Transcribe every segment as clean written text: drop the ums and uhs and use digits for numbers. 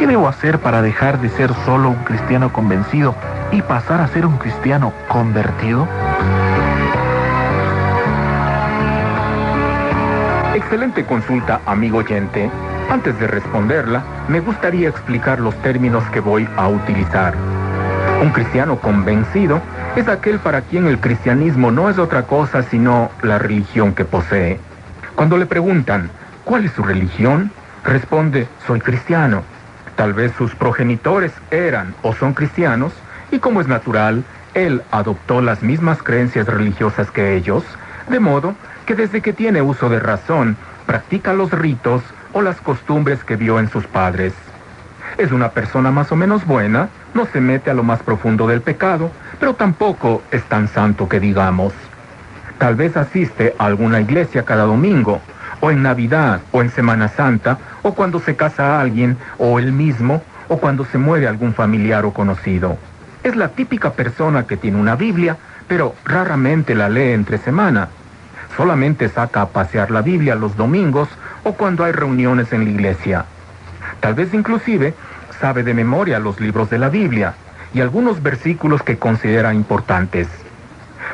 ¿Qué debo hacer para dejar de ser solo un cristiano convencido y pasar a ser un cristiano convertido? Excelente consulta, amigo oyente. Antes de responderla, me gustaría explicar los términos que voy a utilizar. Un cristiano convencido es aquel para quien el cristianismo no es otra cosa sino la religión que posee. Cuando le preguntan, ¿cuál es su religión?, responde, soy cristiano. Tal vez sus progenitores eran o son cristianos, y como es natural, él adoptó las mismas creencias religiosas que ellos, de modo que desde que tiene uso de razón, practica los ritos o las costumbres que vio en sus padres. Es una persona más o menos buena, no se mete a lo más profundo del pecado, pero tampoco es tan santo que digamos. Tal vez asiste a alguna iglesia cada domingo, o en Navidad, o en Semana Santa, o cuando se casa alguien, o él mismo, o cuando se muere algún familiar o conocido. Es la típica persona que tiene una Biblia, pero raramente la lee entre semana. Solamente saca a pasear la Biblia los domingos o cuando hay reuniones en la iglesia. Tal vez inclusive sabe de memoria los libros de la Biblia y algunos versículos que considera importantes.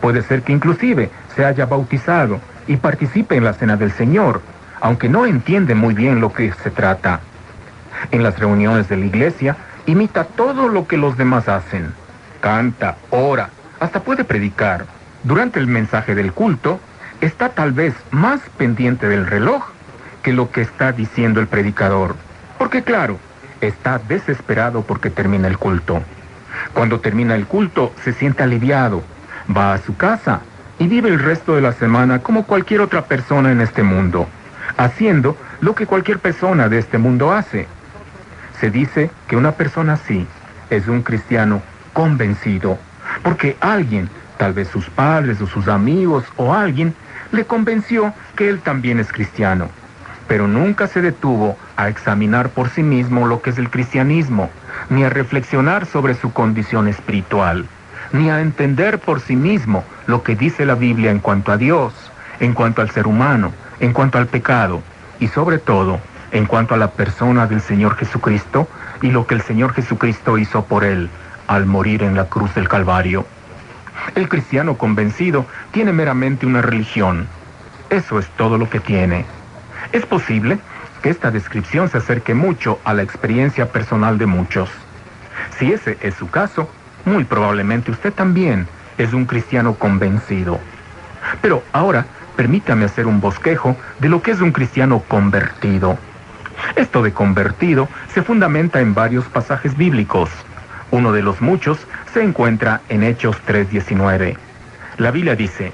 Puede ser que inclusive se haya bautizado y participe en la cena del Señor, aunque no entiende muy bien lo que se trata. En las reuniones de la iglesia imita todo lo que los demás hacen. Canta, ora, hasta puede predicar. Durante el mensaje del culto, está tal vez más pendiente del reloj que lo que está diciendo el predicador. Porque claro, está desesperado porque termina el culto. Cuando termina el culto, se siente aliviado, va a su casa y vive el resto de la semana como cualquier otra persona en este mundo, haciendo lo que cualquier persona de este mundo hace. Se dice que una persona así es un cristiano convencido, porque alguien, tal vez sus padres o sus amigos o alguien, le convenció que él también es cristiano, pero nunca se detuvo a examinar por sí mismo lo que es el cristianismo, ni a reflexionar sobre su condición espiritual, ni a entender por sí mismo lo que dice la Biblia en cuanto a Dios, en cuanto al ser humano, en cuanto al pecado, y sobre todo, en cuanto a la persona del Señor Jesucristo y lo que el Señor Jesucristo hizo por él al morir en la cruz del Calvario. El cristiano convencido tiene meramente una religión. Eso es todo lo que tiene. Es posible que esta descripción se acerque mucho a la experiencia personal de muchos. Si ese es su caso, muy probablemente usted también es un cristiano convencido. Pero ahora, permítame hacer un bosquejo de lo que es un cristiano convertido. Esto de convertido se fundamenta en varios pasajes bíblicos. Uno de los muchos se encuentra en Hechos 3:19. La Biblia dice,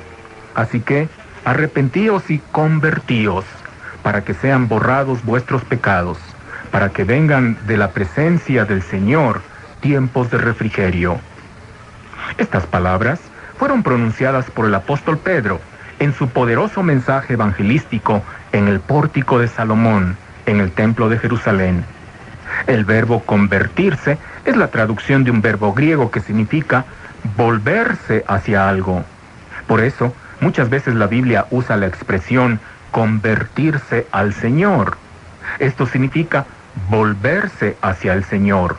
así que arrepentíos y convertíos, para que sean borrados vuestros pecados, para que vengan de la presencia del Señor tiempos de refrigerio. Estas palabras fueron pronunciadas por el apóstol Pedro en su poderoso mensaje evangelístico en el pórtico de Salomón, en el templo de Jerusalén. El verbo convertirse es la traducción de un verbo griego que significa volverse hacia algo. Por eso, muchas veces la Biblia usa la expresión convertirse al Señor. Esto significa volverse hacia el Señor.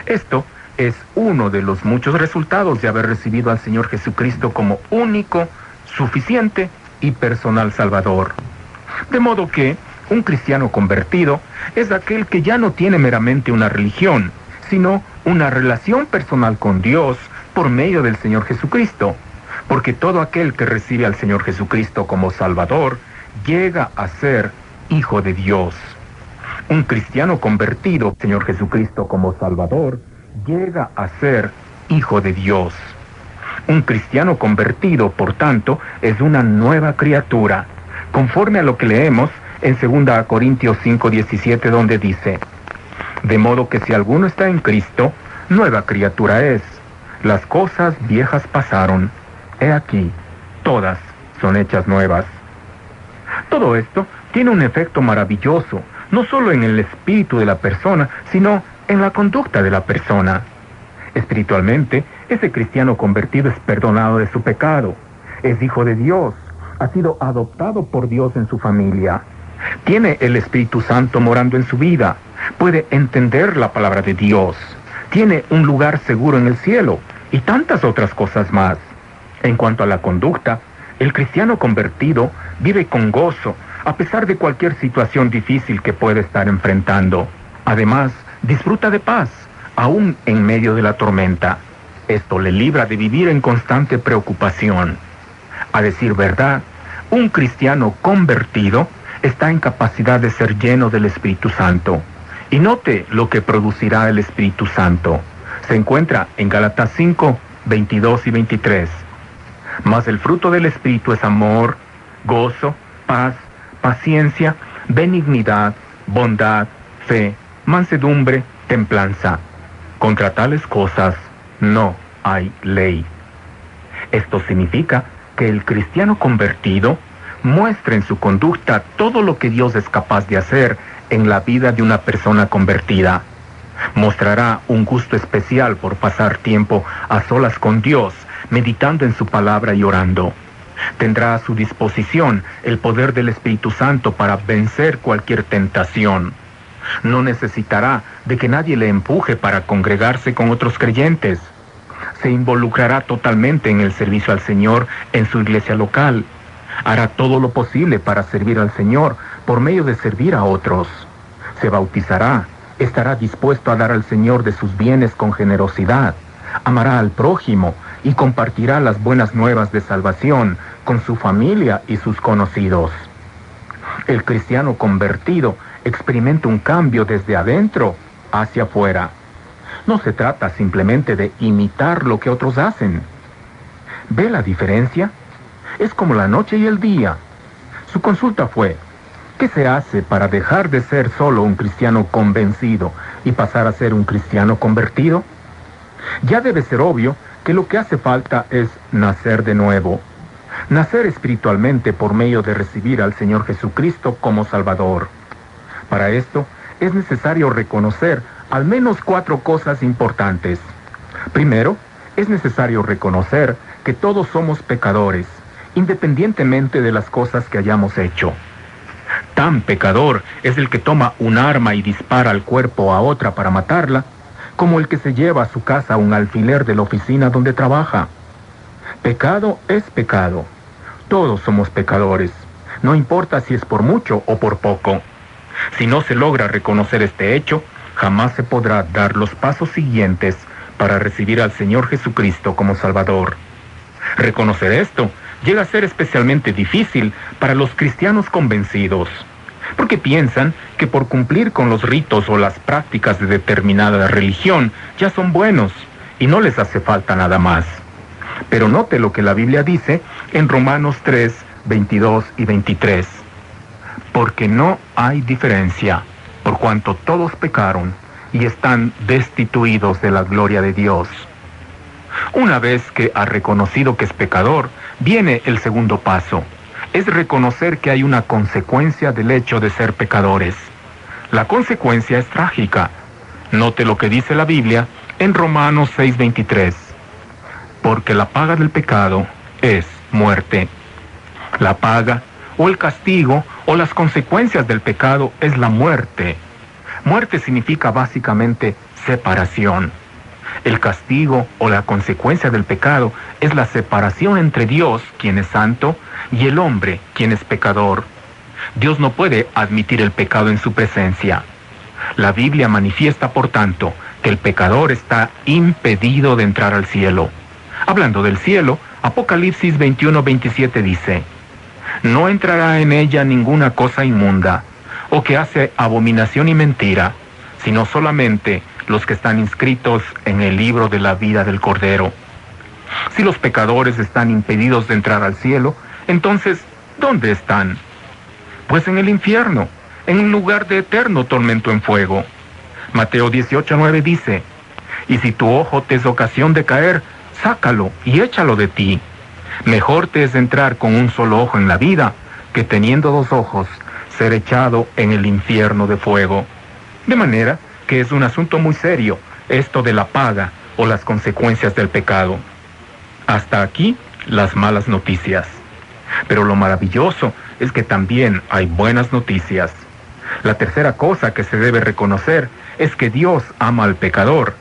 Esto es uno de los muchos resultados de haber recibido al Señor Jesucristo como único, suficiente y personal Salvador. De modo que un cristiano convertido es aquel que ya no tiene meramente una religión, sino una relación personal con Dios por medio del Señor Jesucristo. Porque todo aquel que recibe al Señor Jesucristo como Salvador llega a ser hijo de Dios. Un cristiano convertido, Señor Jesucristo como Salvador, llega a ser hijo de Dios. Un cristiano convertido, por tanto, es una nueva criatura, conforme a lo que leemos en 2 Corintios 5:17, donde dice, de modo que si alguno está en Cristo, nueva criatura es. Las cosas viejas pasaron. He aquí, todas son hechas nuevas. Todo esto tiene un efecto maravilloso, no solo en el espíritu de la persona, sino en la conducta de la persona. Espiritualmente, ese cristiano convertido es perdonado de su pecado, es hijo de Dios, ha sido adoptado por Dios en su familia, tiene el Espíritu Santo morando en su vida, puede entender la palabra de Dios, tiene un lugar seguro en el cielo y tantas otras cosas más. En cuanto a la conducta, el cristiano convertido vive con gozo a pesar de cualquier situación difícil que pueda estar enfrentando. Además, disfruta de paz, aún en medio de la tormenta. Esto le libra de vivir en constante preocupación. A decir verdad, un cristiano convertido está en capacidad de ser lleno del Espíritu Santo. Y note lo que producirá el Espíritu Santo. Se encuentra en Gálatas 5, 22 y 23. Mas el fruto del Espíritu es amor, gozo, paz, paciencia, benignidad, bondad, fe, mansedumbre, templanza. Contra tales cosas no hay ley. Esto significa que el cristiano convertido muestra en su conducta todo lo que Dios es capaz de hacer en la vida de una persona convertida. Mostrará un gusto especial por pasar tiempo a solas con Dios, meditando en su palabra y orando. Tendrá a su disposición el poder del Espíritu Santo para vencer cualquier tentación. No necesitará de que nadie le empuje para congregarse con otros creyentes. Se involucrará totalmente en el servicio al Señor en su iglesia local. Hará todo lo posible para servir al Señor por medio de servir a otros. Se bautizará, estará dispuesto a dar al Señor de sus bienes con generosidad. Amará al prójimo y compartirá las buenas nuevas de salvación con su familia y sus conocidos. El cristiano convertido experimenta un cambio desde adentro hacia afuera. No se trata simplemente de imitar lo que otros hacen. ¿Ve la diferencia? Es como la noche y el día. Su consulta fue: ¿qué se hace para dejar de ser solo un cristiano convencido y pasar a ser un cristiano convertido? Ya debe ser obvio que lo que hace falta es nacer de nuevo. Nacer espiritualmente por medio de recibir al Señor Jesucristo como Salvador. Para esto es necesario reconocer al menos 4 cosas importantes. Primero, es necesario reconocer que todos somos pecadores, independientemente de las cosas que hayamos hecho. Tan pecador es el que toma un arma y dispara al cuerpo a otra para matarla, como el que se lleva a su casa un alfiler de la oficina donde trabaja. Pecado es pecado. Todos somos pecadores, no importa si es por mucho o por poco. Si no se logra reconocer este hecho, jamás se podrá dar los pasos siguientes para recibir al Señor Jesucristo como Salvador. Reconocer esto llega a ser especialmente difícil para los cristianos convencidos, porque piensan que por cumplir con los ritos o las prácticas de determinada religión ya son buenos y no les hace falta nada más. Pero note lo que la Biblia dice en Romanos 3, 22 y 23. Porque no hay diferencia, por cuanto todos pecaron y están destituidos de la gloria de Dios. Una vez que ha reconocido que es pecador, viene el segundo paso. Es reconocer que hay una consecuencia del hecho de ser pecadores. La consecuencia es trágica. Note lo que dice la Biblia en Romanos 6:23. Porque la paga del pecado es muerte. La paga, o el castigo, o las consecuencias del pecado es la muerte. Muerte significa básicamente separación. El castigo o la consecuencia del pecado es la separación entre Dios, quien es santo, y el hombre, quien es pecador. Dios no puede admitir el pecado en su presencia. La Biblia manifiesta, por tanto, que el pecador está impedido de entrar al cielo. Hablando del cielo, Apocalipsis 21:27 dice: no entrará en ella ninguna cosa inmunda, o que hace abominación y mentira, sino solamente los que están inscritos en el libro de la vida del Cordero. Si los pecadores están impedidos de entrar al cielo, entonces, ¿dónde están? Pues en el infierno, en un lugar de eterno tormento en fuego. Mateo 18:9 dice: y si tu ojo te es ocasión de caer, sácalo y échalo de ti. Mejor te es entrar con un solo ojo en la vida, que teniendo 2 ojos, ser echado en el infierno de fuego. De manera que es un asunto muy serio, esto de la paga o las consecuencias del pecado. Hasta aquí, las malas noticias. Pero lo maravilloso es que también hay buenas noticias. La tercera cosa que se debe reconocer es que Dios ama al pecador,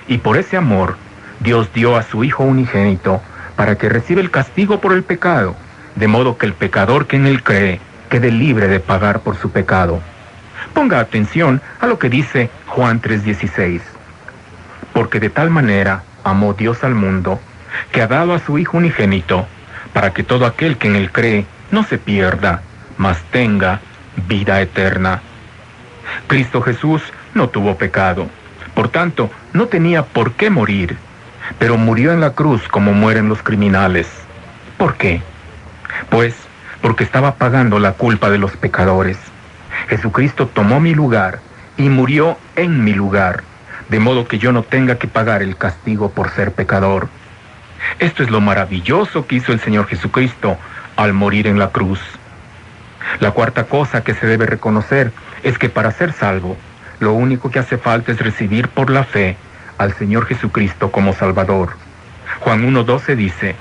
y por ese amor, Dios dio a su Hijo unigénito para que reciba el castigo por el pecado, de modo que el pecador que en él cree quede libre de pagar por su pecado. Ponga atención a lo que dice Juan 3:16. Porque de tal manera amó Dios al mundo, que ha dado a su Hijo unigénito, para que todo aquel que en él cree no se pierda, mas tenga vida eterna. Cristo Jesús no tuvo pecado, por tanto, no tenía por qué morir, pero murió en la cruz como mueren los criminales. ¿Por qué? Pues, porque estaba pagando la culpa de los pecadores. Jesucristo tomó mi lugar y murió en mi lugar, de modo que yo no tenga que pagar el castigo por ser pecador. Esto es lo maravilloso que hizo el Señor Jesucristo al morir en la cruz. La cuarta cosa que se debe reconocer es que para ser salvo, lo único que hace falta es recibir por la fe al Señor Jesucristo como Salvador. Juan 1:12 dice: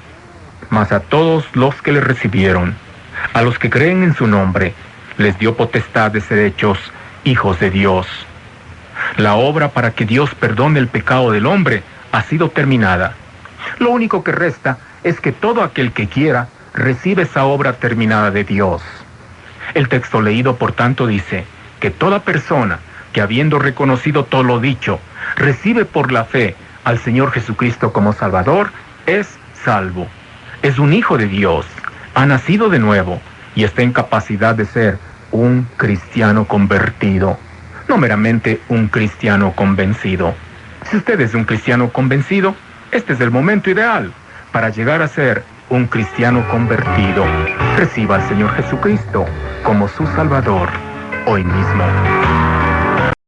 mas a todos los que le recibieron, a los que creen en su nombre, les dio potestad de ser hechos hijos de Dios. La obra para que Dios perdone el pecado del hombre ha sido terminada. Lo único que resta es que todo aquel que quiera recibe esa obra terminada de Dios. El texto leído, por tanto, dice que toda persona que, habiendo reconocido todo lo dicho, recibe por la fe al Señor Jesucristo como Salvador, es salvo. Es un hijo de Dios, ha nacido de nuevo y está en capacidad de ser un cristiano convertido, no meramente un cristiano convencido. Si usted es un cristiano convencido, este es el momento ideal para llegar a ser un cristiano convertido. Reciba al Señor Jesucristo como su Salvador hoy mismo.